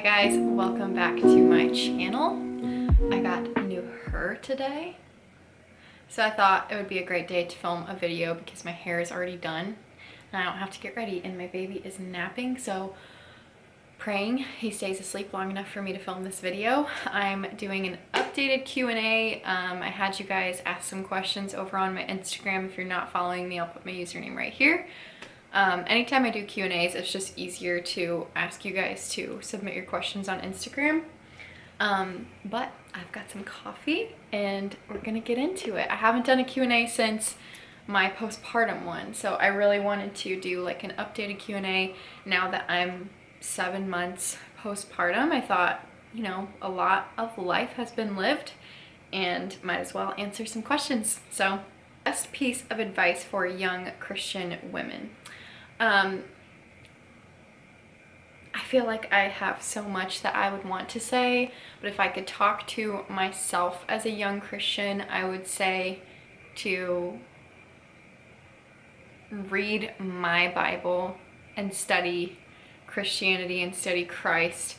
guys, welcome back to my channel. I got a new hair today, so I thought it would be a great day to film a video because my hair is already done and I don't have to get ready, and my baby is napping, so praying he stays asleep long enough for me to film this video. I'm doing an updated Q&A. I had you guys ask some questions over on my Instagram. If you're not following me, I'll put my username right here. Anytime I do Q&As, it's just easier to ask you guys to submit your questions on Instagram. But I've got some coffee and we're gonna get into it. I haven't done a Q&A since my postpartum one, so I really wanted to do like an updated Q&A now that I'm 7 months postpartum. I thought, you know, a lot of life has been lived and might as well answer some questions. So, best piece of advice for young Christian women. I feel like I have so much that I would want to say, but if I could talk to myself as a young Christian, I would say to read my Bible and study Christianity and study Christ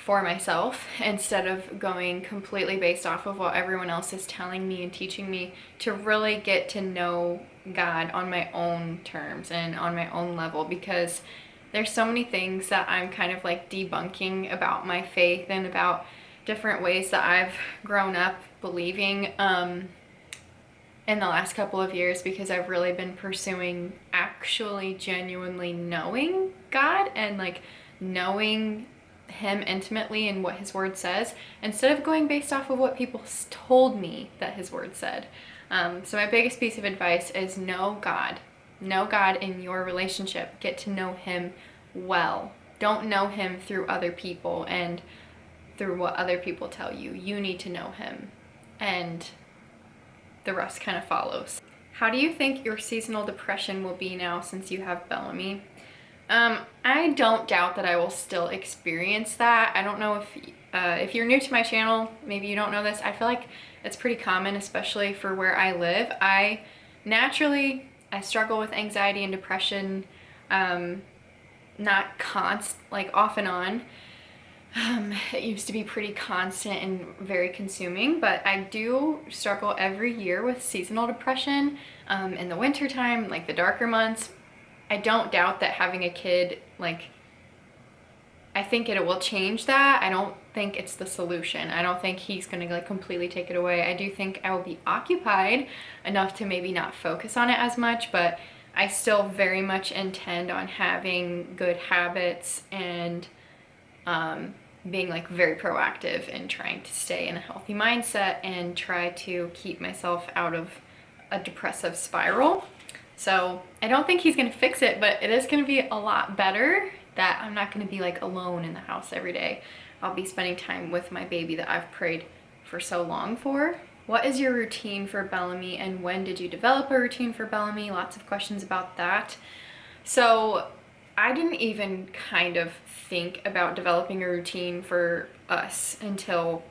for myself instead of going completely based off of what everyone else is telling me and teaching me, to really get to know God on my own terms and on my own level, because there's so many things that I'm kind of like debunking about my faith and about different ways that I've grown up believing in the last couple of years, because I've really been pursuing actually genuinely knowing God and like knowing him intimately and what his word says, instead of going based off of what people told me that his word said. So my biggest piece of advice is know God in your relationship. Get to know him well. Don't know him through other people and through what other people tell you. You need to know him, and the rest kind of follows. How do you think your seasonal depression will be now since you have Bellamy? I don't doubt that I will still experience that. I don't know if you're new to my channel, maybe you don't know this. I feel like it's pretty common, especially for where I live. I struggle with anxiety and depression, not like off and on. It used to be pretty constant and very consuming, but I do struggle every year with seasonal depression in the winter time, like the darker months. I don't doubt that having a kid, like, I think it will change that. I don't think it's the solution. I don't think he's gonna like completely take it away. I do think I will be occupied enough to maybe not focus on it as much, but I still very much intend on having good habits and being like very proactive and trying to stay in a healthy mindset and try to keep myself out of a depressive spiral. So I don't think he's gonna fix it, but it is gonna be a lot better that I'm not gonna be like alone in the house every day. I'll be spending time with my baby that I've prayed for so long for. What is your routine for Bellamy, and when did you develop a routine for Bellamy? Lots of questions about that. So I didn't even kind of think about developing a routine for us until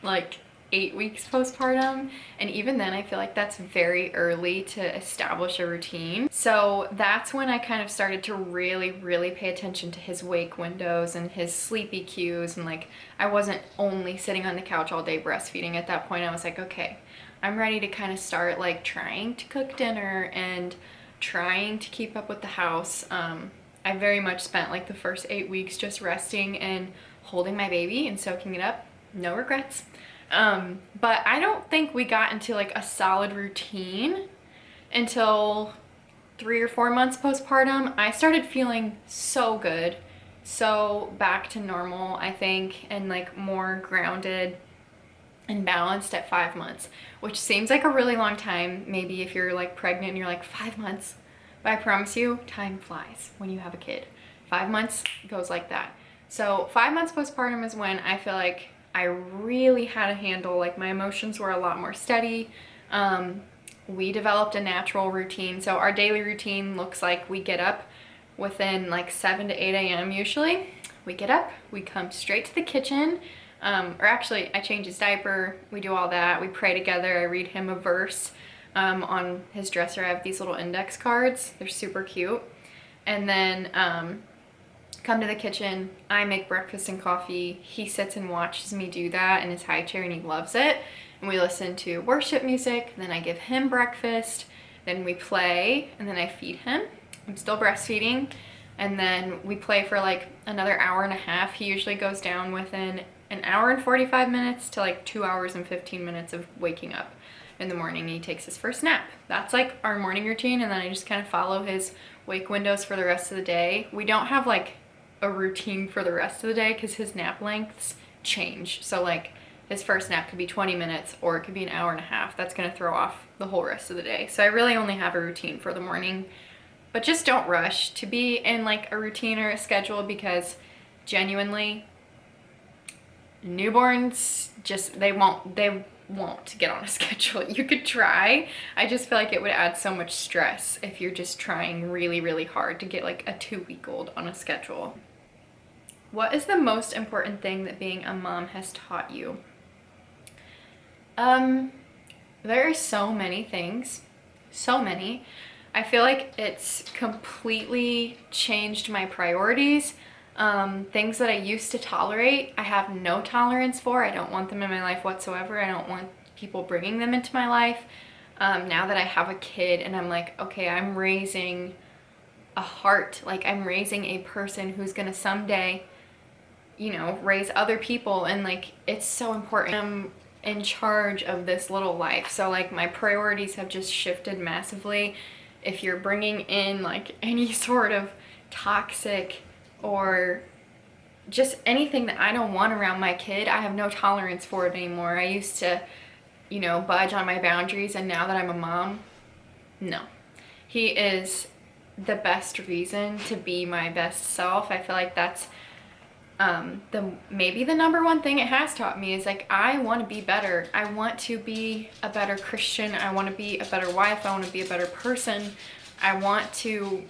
like 8 weeks postpartum, and even then I feel like that's very early to establish a routine. So that's when I kind of started to really pay attention to his wake windows and his sleepy cues, and like I wasn't only sitting on the couch all day breastfeeding. At that point I was like, okay, I'm ready to kind of start like trying to cook dinner and trying to keep up with the house. I very much spent like the first 8 weeks just resting and holding my baby and soaking it up. No regrets. But I don't think we got into like a solid routine until 3 or 4 months postpartum. I started feeling so good, so back to normal, I think, and like more grounded and balanced at 5 months, which seems like a really long time. Maybe if you're like pregnant and you're like 5 months, but I promise you, time flies when you have a kid. 5 months goes like that. So 5 months postpartum is when I feel like I really had a handle, like my emotions were a lot more steady. We developed a natural routine. So our daily routine looks like we get up within like 7 to 8 a.m. usually. We get up, we come straight to the kitchen, or actually I change his diaper, we do all that, we pray together, I read him a verse. On his dresser I have these little index cards, they're super cute. And then come to the kitchen, I make breakfast and coffee. He sits and watches me do that in his high chair and he loves it. And we listen to worship music, then I give him breakfast, then we play, and then I feed him. I'm still breastfeeding. And then we play for like another hour and a half. He usually goes down within an hour and 45 minutes to like 2 hours and 15 minutes of waking up in the morning. He takes his first nap. That's like our morning routine, and then I just kind of follow his wake windows for the rest of the day. We don't have like a routine for the rest of the day because his nap lengths change. So like his first nap could be 20 minutes or it could be an hour and a half. That's gonna throw off the whole rest of the day. So I really only have a routine for the morning, but just don't rush to be in like a routine or a schedule, because genuinely newborns just, they won't get on a schedule. You could try. I just feel like it would add so much stress if you're just trying really, really hard to get like a 2-week-old on a schedule. What is the most important thing that being a mom has taught you? There are so many things, so many. I feel like it's completely changed my priorities. Things that I used to tolerate, I have no tolerance for. I don't want them in my life whatsoever. I don't want people bringing them into my life. Now that I have a kid and I'm like, okay, I'm raising a heart, like I'm raising a person who's gonna someday, you know, raise other people, and like it's so important. I'm in charge of this little life, so like my priorities have just shifted massively. If you're bringing in like any sort of toxic or just anything that I don't want around my kid, I have no tolerance for it anymore. I used to, you know, budge on my boundaries, and now that I'm a mom, no. He is the best reason to be my best self. I feel like that's maybe the number one thing it has taught me is like, I want to be better. I want to be a better Christian. I want to be a better wife. I want to be a better person. I want to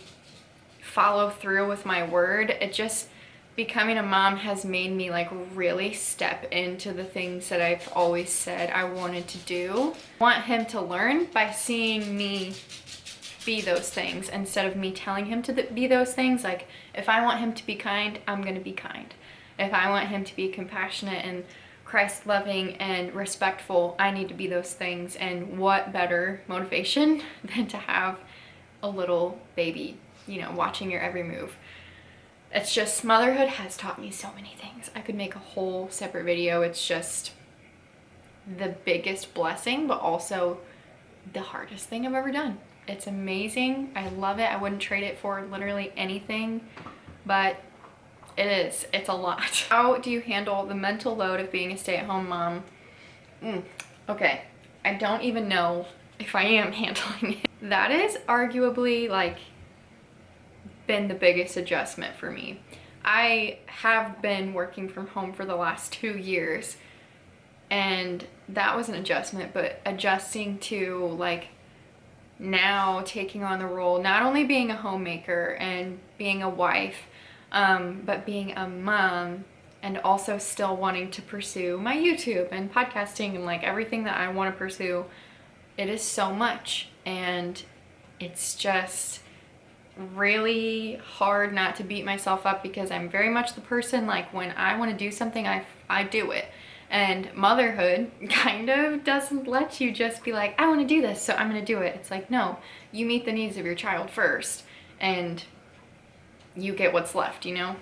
follow through with my word. It just, becoming a mom has made me like really step into the things that I've always said I wanted to do. I want him to learn by seeing me be those things instead of me telling him to be those things. Like if I want him to be kind, I'm gonna be kind. If I want him to be compassionate and Christ loving and respectful, I need to be those things. And what better motivation than to have a little baby, you know, watching your every move. It's just, motherhood has taught me so many things. I could make a whole separate video. It's just the biggest blessing, but also the hardest thing I've ever done. It's amazing. I love it. I wouldn't trade it for literally anything, but it is. It's a lot. How do you handle the mental load of being a stay-at-home mom? Okay, I don't even know if I am handling it. That is arguably like been the biggest adjustment for me. I have been working from home for the last 2 years, and that was an adjustment, but adjusting to like now taking on the role, not only being a homemaker and being a wife, but being a mom, and also still wanting to pursue my YouTube and podcasting and like everything that I want to pursue. It is so much, and it's just really hard not to beat myself up, because I'm very much the person, like when I want to do something, I do it. And motherhood kind of doesn't let you just be like, I want to do this, so I'm going to do it. It's like, no, you meet the needs of your child first, and you get what's left, you know?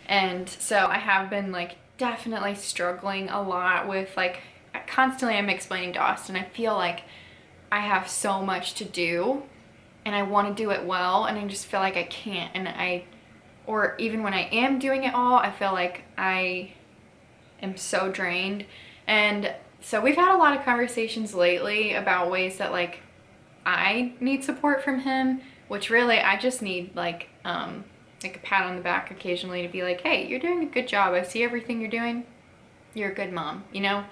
And so I have been like definitely struggling a lot with like, constantly I'm explaining to Austin, I feel like I have so much to do and I want to do it well, and I just feel like I can't. And or even when I am doing it all, I feel like I am so drained. And so we've had a lot of conversations lately about ways that like I need support from him, which really I just need like a pat on the back occasionally to be like, hey, you're doing a good job. I see everything you're doing. You're a good mom, you know?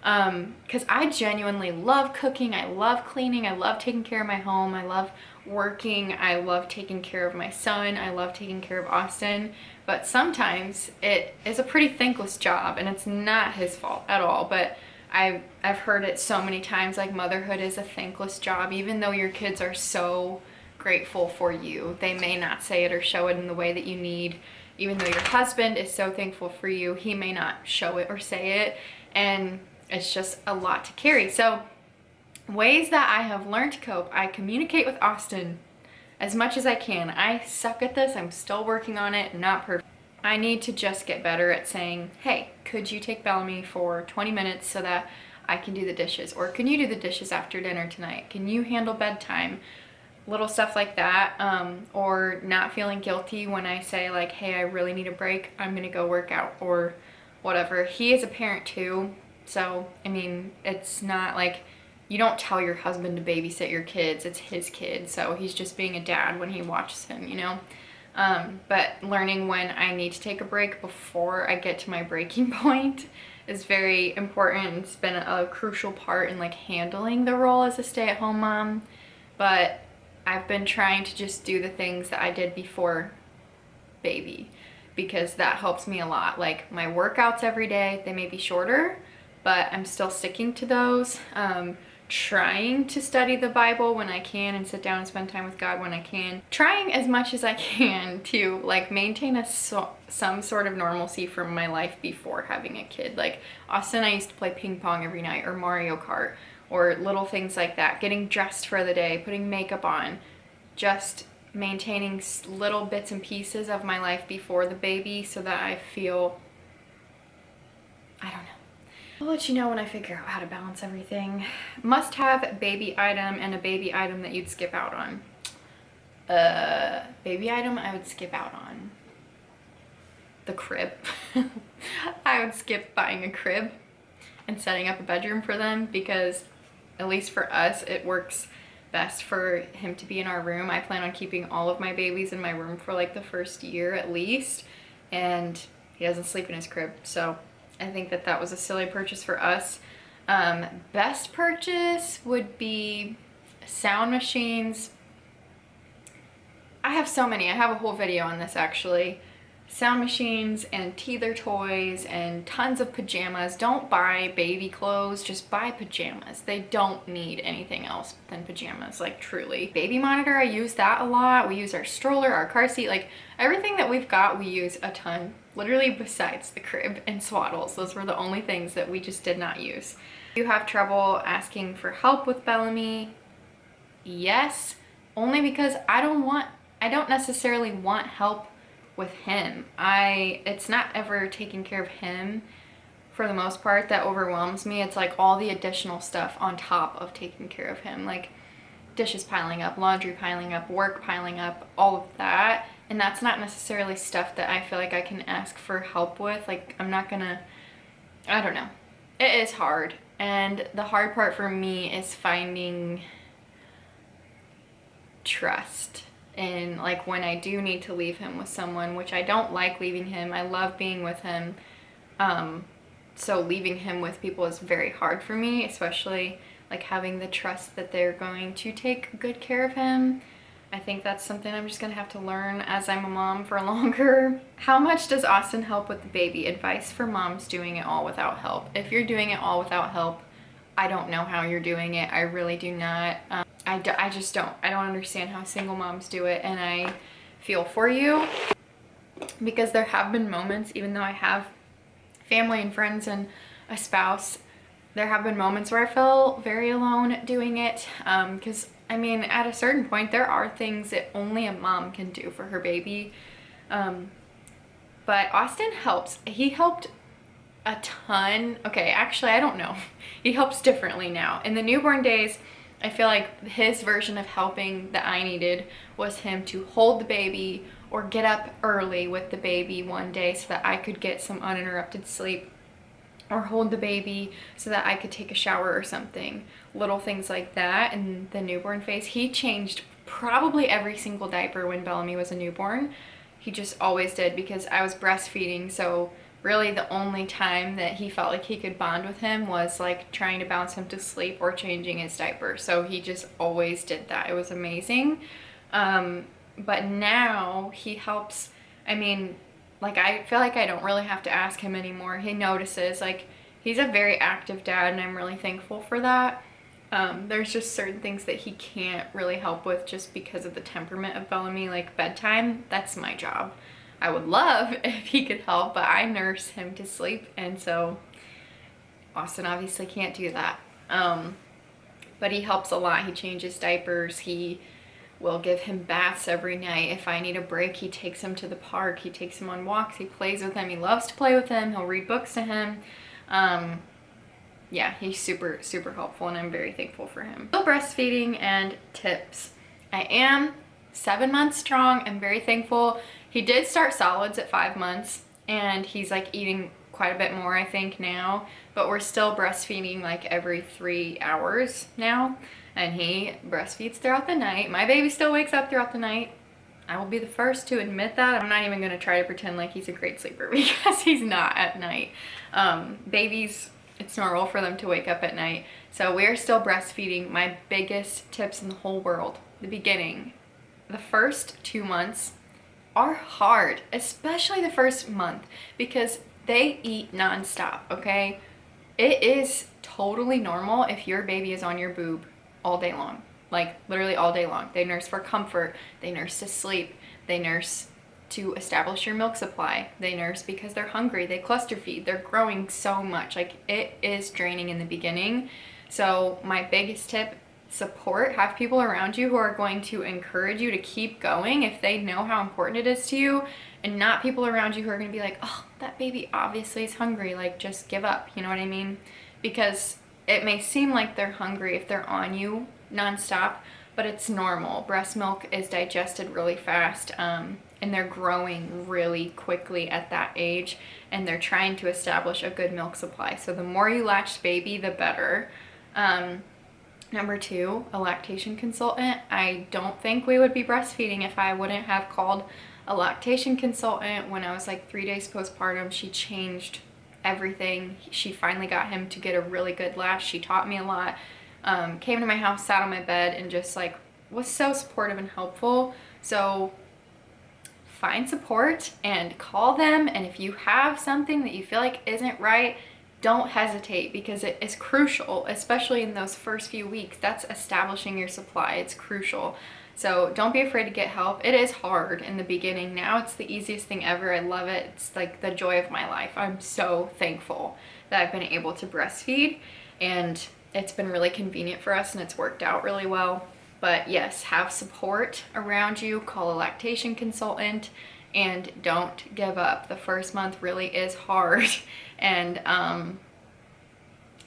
Because I genuinely love cooking. I love cleaning. I love taking care of my home. I love working. I love taking care of my son. I love taking care of Austin. But sometimes it is a pretty thankless job, and it's not his fault at all. But I've heard it so many times, like motherhood is a thankless job. Even though your kids are so grateful for you, they may not say it or show it in the way that you need even though your husband is so thankful for you, he may not show it or say it, and it's just a lot to carry. So ways that I have learned to cope: I communicate with Austin as much as I can. I suck at this, I'm still working on it, not perfect. I need to just get better at saying, hey, could you take Bellamy for 20 minutes so that I can do the dishes? Or can you do the dishes after dinner tonight? Can you handle bedtime? Little stuff like that. Or not feeling guilty when I say like, hey, I really need a break, I'm gonna go work out or whatever. He is a parent too, so I mean, it's not like you don't tell your husband to babysit your kids, it's his kid, so he's just being a dad when he watches him, you know? But learning when I need to take a break before I get to my breaking point is very important. It's been a crucial part in like handling the role as a stay-at-home mom. But I've been trying to just do the things that I did before baby, because that helps me a lot. Like my workouts every day, they may be shorter, but I'm still sticking to those. Trying to study the Bible when I can and sit down and spend time with God when I can. Trying as much as I can to like maintain some sort of normalcy from my life before having a kid. Like Austin and I used to play ping pong every night, or Mario Kart, or little things like that. Getting dressed for the day, putting makeup on, just maintaining little bits and pieces of my life before the baby so that I feel, I don't know. I'll let you know when I figure out how to balance everything. Must have baby item and a baby item that you'd skip out on. Baby item I would skip out on. The crib. I would skip buying a crib and setting up a bedroom for them, because at least for us, it works best for him to be in our room. I plan on keeping all of my babies in my room for like the first year at least, and he doesn't sleep in his crib, so I think that that was a silly purchase for us. Best purchase would be sound machines. I have so many. I have a whole video on this actually. Sound machines and teether toys and tons of pajamas. Don't buy baby clothes, just buy pajamas. They don't need anything else than pajamas, like truly. Baby monitor, I use that a lot. We use our stroller, our car seat, like everything that we've got we use a ton. Literally besides the crib and swaddles. Those were the only things that we just did not use. Do you have trouble asking for help with Bellamy? Yes, only because I don't necessarily want help with him. It's not ever taking care of him for the most part that overwhelms me. It's like all the additional stuff on top of taking care of him, like dishes piling up, laundry piling up, work piling up, all of that. And that's not necessarily stuff that I feel like I can ask for help with. Like I'm not gonna, I don't know. It is hard. And the hard part for me is finding trust. And like when I do need to leave him with someone, which I don't like leaving him. I love being with him. So leaving him with people is very hard for me, especially like having the trust that they're going to take good care of him. I think that's something I'm just gonna have to learn as I'm a mom for longer. How much does Austin help with the baby? Advice for moms doing it all without help. If you're doing it all without help, I don't know how you're doing it. I really do not. I just don't. I don't understand how single moms do it, and I feel for you, because there have been moments, even though I have family and friends and a spouse, there have been moments where I feel very alone doing it, because I mean, at a certain point, there are things that only a mom can do for her baby. But Austin helps. He helped a ton. Okay, actually, I don't know. He helps differently now. In the newborn days, I feel like his version of helping that I needed was him to hold the baby or get up early with the baby one day so that I could get some uninterrupted sleep, or hold the baby so that I could take a shower or something. Little things like that. In the newborn phase, he changed probably every single diaper when Bellamy was a newborn. He just always did, because I was breastfeeding, so really the only time that he felt like he could bond with him was like trying to bounce him to sleep or changing his diaper. So he just always did that. It was amazing. But now he helps. I mean, like I feel like I don't really have to ask him anymore. He notices. Like he's a very active dad, and I'm really thankful for that. There's just certain things that he can't really help with just because of the temperament of Bellamy, like bedtime. That's my job. I would love if he could help, but I nurse him to sleep, and so Austin obviously can't do that. But he helps a lot. He changes diapers. He will give him baths every night. If I need a break, he takes him to the park. He takes him on walks. He plays with him. He loves to play with him. He'll read books to him. Yeah, he's super, super helpful, and I'm very thankful for him. So breastfeeding and tips. I am 7 months strong. I'm very thankful. He did start solids at 5 months, and he's like eating quite a bit more, I think, now, but we're still breastfeeding like every 3 hours now, and he breastfeeds throughout the night. My baby still wakes up throughout the night. I will be the first to admit that. I'm not even going to try to pretend like he's a great sleeper, because he's not at night. Babies, it's normal for them to wake up at night. So we're still breastfeeding. My biggest tips in the whole world, the beginning, the first 2 months are hard, especially the first month, because they eat nonstop, okay? It is totally normal if your baby is on your boob all day long, like literally all day long. They nurse for comfort, they nurse to sleep, they nurse to establish your milk supply, they nurse because they're hungry, they cluster feed, they're growing so much. Like, it is draining in the beginning. So my biggest tip, support. Have people around you who are going to encourage you to keep going if they know how important it is to you, and not people around you who are going to be like, oh, that baby obviously is hungry, like, just give up. You know what I mean? Because it may seem like they're hungry if they're on you nonstop, but it's normal. Breast milk is digested really fast, and they're growing really quickly at that age, and they're trying to establish a good milk supply. So the more you latch baby, the better. Number 2, a lactation consultant. I don't think we would be breastfeeding if I wouldn't have called a lactation consultant. When I was like 3 days postpartum, she changed everything. She finally got him to get a really good latch. She taught me a lot. Came to my house, sat on my bed, and just like was so supportive and helpful. So find support and call them. And if you have something that you feel like isn't right, don't hesitate, because it is crucial, especially in those first few weeks. That's establishing your supply. It's crucial. So don't be afraid to get help. It is hard in the beginning. Now it's the easiest thing ever. I love it. It's like the joy of my life. I'm so thankful that I've been able to breastfeed, and it's been really convenient for us, and it's worked out really well. But yes, have support around you. Call a lactation consultant, and don't give up. The first month really is hard, and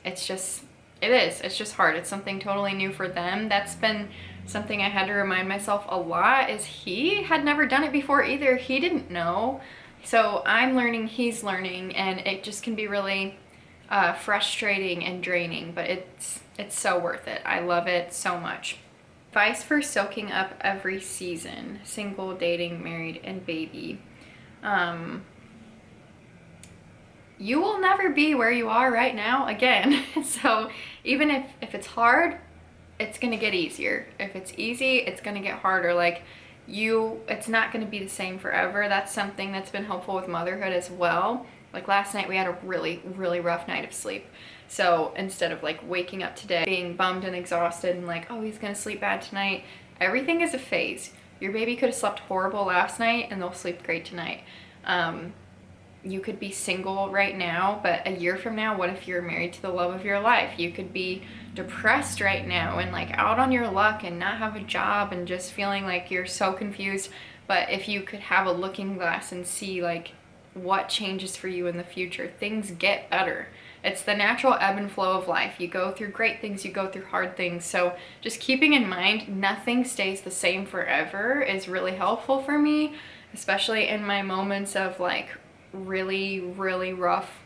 it's just hard. It's something totally new for them. That's been something I had to remind myself a lot, is he had never done it before either. He didn't know. So I'm learning, he's learning, and it just can be really frustrating and draining, but it's so worth it. I love it so much. Advice for soaking up every season: single, dating, married, and baby. You will never be where you are right now again. So even if it's hard, it's gonna get easier. If it's easy, it's gonna get harder. Like, it's not gonna be the same forever. That's something that's been helpful with motherhood as well. Like last night we had a really, really rough night of sleep. So instead of like waking up today being bummed and exhausted and like, oh, he's gonna sleep bad tonight, everything is a phase. Your baby could have slept horrible last night and they'll sleep great tonight. You could be single right now, but a year from now, what if you're married to the love of your life? You could be depressed right now and like out on your luck and not have a job and just feeling like you're so confused. But if you could have a looking glass and see like what changes for you in the future, things get better. It's the natural ebb and flow of life. You go through great things, you go through hard things. So just keeping in mind nothing stays the same forever is really helpful for me, especially in my moments of like really, really rough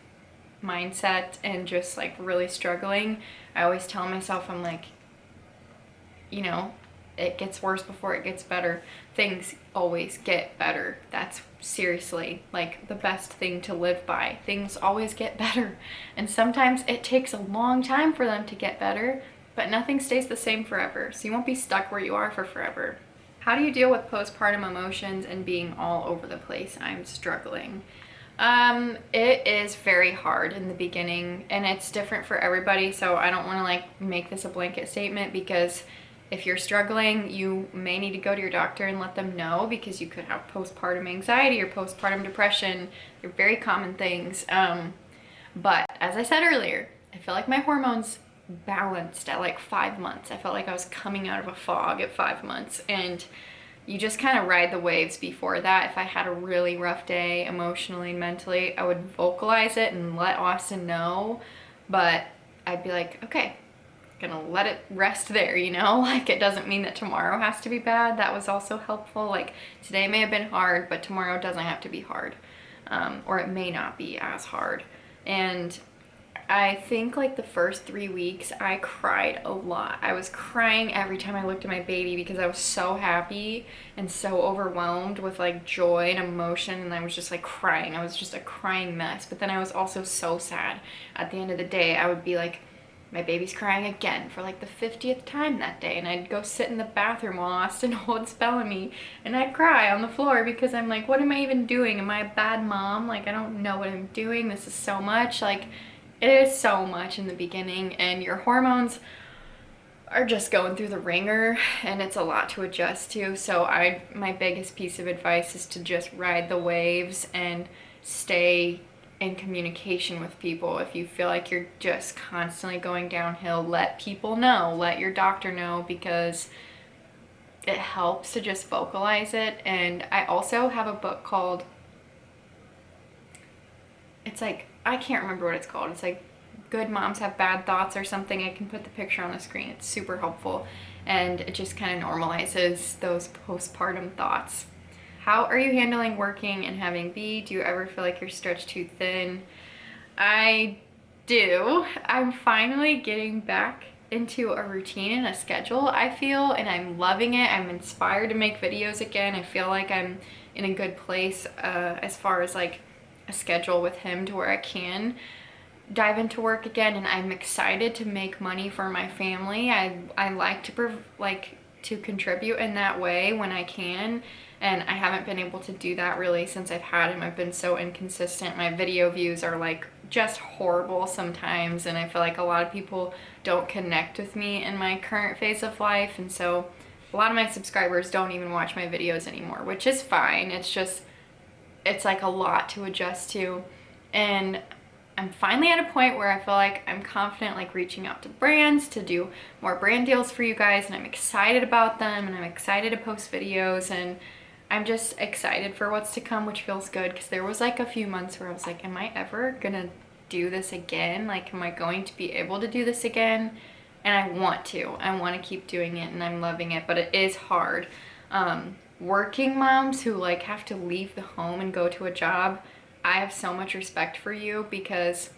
mindset and just like really struggling. I always tell myself, I'm like, you know, it gets worse before it gets better. Things always get better. That's seriously like the best thing to live by. Things always get better. And sometimes it takes a long time for them to get better, but nothing stays the same forever. So you won't be stuck where you are for forever. How do you deal with postpartum emotions and being all over the place? I'm struggling. It is very hard in the beginning, and it's different for everybody. So I don't want to like make this a blanket statement, because If you're struggling, you may need to go to your doctor and let them know, because you could have postpartum anxiety or postpartum depression. They're very common things. But as I said earlier, I feel like my hormones balanced at like 5 months. I felt like I was coming out of a fog at 5 months, and you just kind of ride the waves before that. If I had a really rough day emotionally and mentally, I would vocalize it and let Austin know, but I'd be like, okay, gonna let it rest there, you know? Like, it doesn't mean that tomorrow has to be bad. That was also helpful. Like, today may have been hard, but tomorrow doesn't have to be hard, or it may not be as hard. And I think like the first 3 weeks I cried a lot. I was crying every time I looked at my baby, because I was so happy and so overwhelmed with like joy and emotion, and I was just like crying. I was just a crying mess. But then I was also so sad. At the end of the day, I would be like, my baby's crying again for like the 50th time that day, and I'd go sit in the bathroom while Austin holds Bellamy, and I'd cry on the floor, because I'm like, what am I even doing? Am I a bad mom? Like, I don't know what I'm doing. This is so much. Like, it is so much in the beginning, and your hormones are just going through the ringer, and it's a lot to adjust to. So my biggest piece of advice is to just ride the waves and stay in communication with people. If you feel like you're just constantly going downhill, let people know, let your doctor know, because it helps to just vocalize it. And I also have a book called, it's like, I can't remember what it's called. It's like Good Moms Have Bad Thoughts or something. I can put the picture on the screen. It's super helpful, and it just kind of normalizes those postpartum thoughts. How are you handling working and having B? Do you ever feel like you're stretched too thin? I do. I'm finally getting back into a routine and a schedule, I feel, and I'm loving it. I'm inspired to make videos again. I feel like I'm in a good place as far as like a schedule with him, to where I can dive into work again, and I'm excited to make money for my family. I like to contribute in that way when I can, and I haven't been able to do that really since I've had him. I've been so inconsistent. My video views are like just horrible sometimes, and I feel like a lot of people don't connect with me in my current phase of life, and so a lot of my subscribers don't even watch my videos anymore, which is fine. It's just, it's like a lot to adjust to, and I'm finally at a point where I feel like I'm confident like reaching out to brands to do more brand deals for you guys, and I'm excited about them, and I'm excited to post videos, and I'm just excited for what's to come, which feels good, because there was like a few months where I was like, am I ever gonna do this again? Like, am I going to be able to do this again? And I want to keep doing it, and I'm loving it, but it is hard. Working moms who like have to leave the home and go to a job, I have so much respect for you, because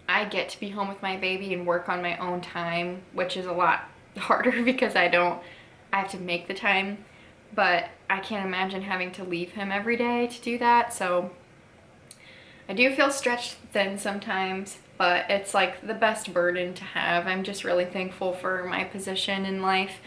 I get to be home with my baby and work on my own time, which is a lot harder because I have to make the time, but I can't imagine having to leave him every day to do that. So I do feel stretched thin sometimes, but it's like the best burden to have. I'm just really thankful for my position in life,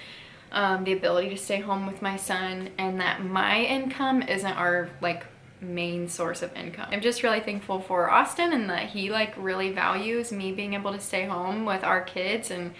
the ability to stay home with my son, and that my income isn't our like main source of income. I'm just really thankful for Austin, and that he like really values me being able to stay home with our kids, and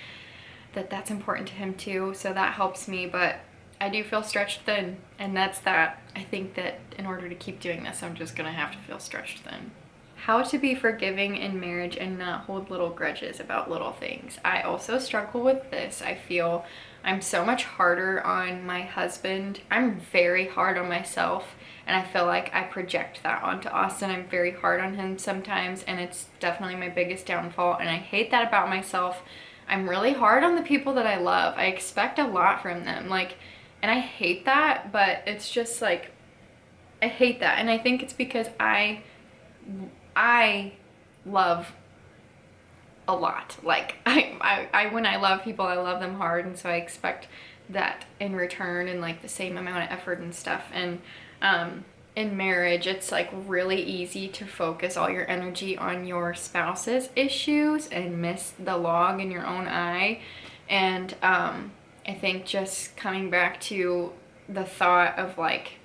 that's important to him too. So that helps me, but I do feel stretched thin, and that's that. I think that in order to keep doing this, I'm just gonna have to feel stretched thin. How to be forgiving in marriage and not hold little grudges about little things. I also struggle with this. I feel I'm so much harder on my husband. I'm very hard on myself, and I feel like I project that onto Austin. I'm very hard on him sometimes, and it's definitely my biggest downfall, and I hate that about myself. I'm really hard on the people that I love. I expect a lot from them, like, and I hate that, but it's just like, I hate that, and I think it's because I love a lot. Like, I when I love people, I love them hard, and so I expect that in return, and like the same amount of effort and stuff. And in marriage, it's like really easy to focus all your energy on your spouse's issues and miss the log in your own eye. And I think just coming back to the thought of like,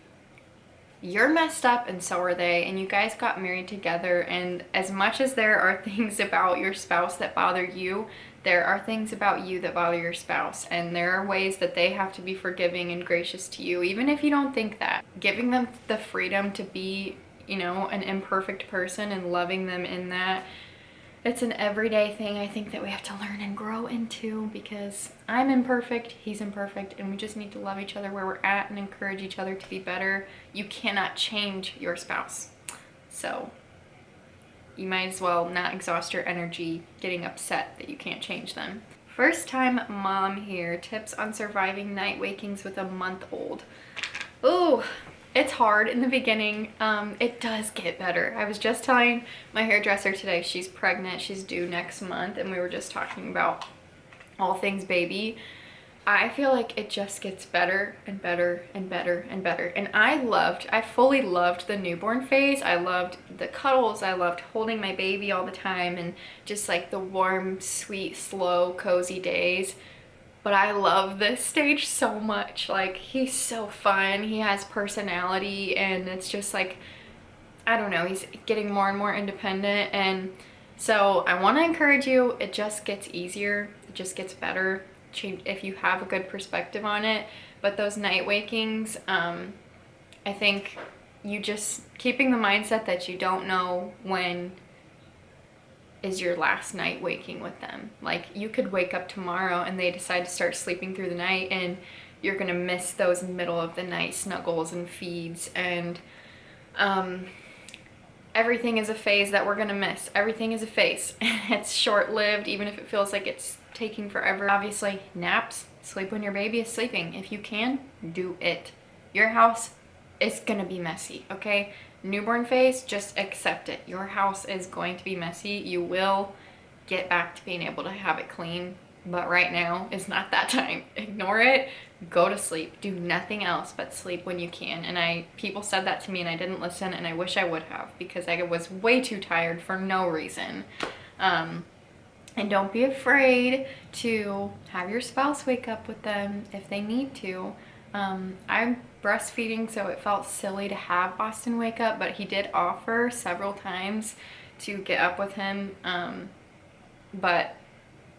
you're messed up and so are they, and you guys got married together, and as much as there are things about your spouse that bother you, there are things about you that bother your spouse, and there are ways that they have to be forgiving and gracious to you, even if you don't think that. Giving them the freedom to be, you know, an imperfect person and loving them in that, it's an everyday thing I think that we have to learn and grow into, because I'm imperfect, he's imperfect, and we just need to love each other where we're at and encourage each other to be better. You cannot change your spouse, so you might as well not exhaust your energy getting upset that you can't change them. First time mom here, tips on surviving night wakings with a month-old. Ooh, it's hard in the beginning. It does get better. I was just telling my hairdresser today, she's pregnant, she's due next month, and we were just talking about all things baby. I feel like it just gets better and better and better and better. And I fully loved the newborn phase. I loved the cuddles. I loved holding my baby all the time and just like the warm, sweet, slow, cozy days. But I love this stage so much. Like, he's so fun, he has personality, and it's just like, I don't know, he's getting more and more independent. And so I want to encourage you, it just gets easier, it just gets better if you have a good perspective on it. But those night wakings, I think you just keeping the mindset that you don't know when is your last night waking with them. Like, you could wake up tomorrow and they decide to start sleeping through the night, and you're gonna miss those middle of the night snuggles and feeds, and everything is a phase that we're gonna miss. Everything is a phase. It's short-lived, even if it feels like it's taking forever. Obviously, naps, sleep when your baby is sleeping. If you can, do it. Your house is gonna be messy, okay? Newborn phase, just accept it. Your house is going to be messy. You will get back to being able to have it clean, but right now is not that time. Ignore it, go to sleep, do nothing else but sleep when you can. And people said that to me and I didn't listen, and I wish I would have, because I was way too tired for no reason. And don't be afraid to have your spouse wake up with them if they need to. I'm breastfeeding, so it felt silly to have Austin wake up, but he did offer several times to get up with him. But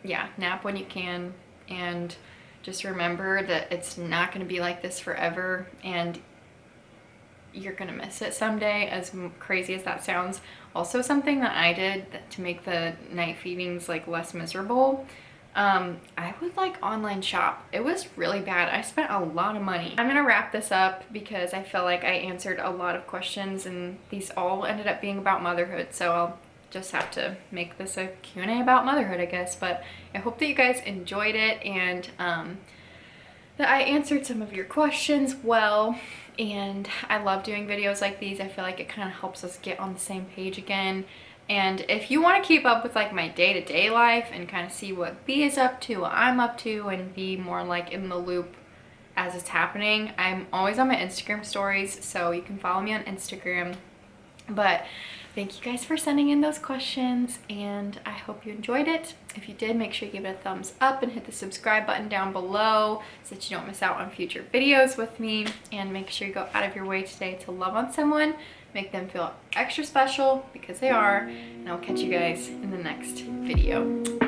yeah, nap when you can, and just remember that it's not going to be like this forever, and you're going to miss it someday, as crazy as that sounds. Also, something that I did to make the night feedings like less miserable, I would like online shop. It was really bad. I spent a lot of money. I'm gonna wrap this up because I feel like I answered a lot of questions, and these all ended up being about motherhood, so I'll just have to make this a Q&A about motherhood, I guess. But I hope that you guys enjoyed it, and that I answered some of your questions well. And I love doing videos like these. I feel like it kind of helps us get on the same page again. And if you want to keep up with like my day-to-day life and kind of see what B is up to, what I'm up to, and be more like in the loop as it's happening, I'm always on my Instagram stories, so you can follow me on Instagram. But thank you guys for sending in those questions, and I hope you enjoyed it. If you did, make sure you give it a thumbs up and hit the subscribe button down below so that you don't miss out on future videos with me. And make sure you go out of your way today to love on someone, make them feel extra special, because they are. And I'll catch you guys in the next video.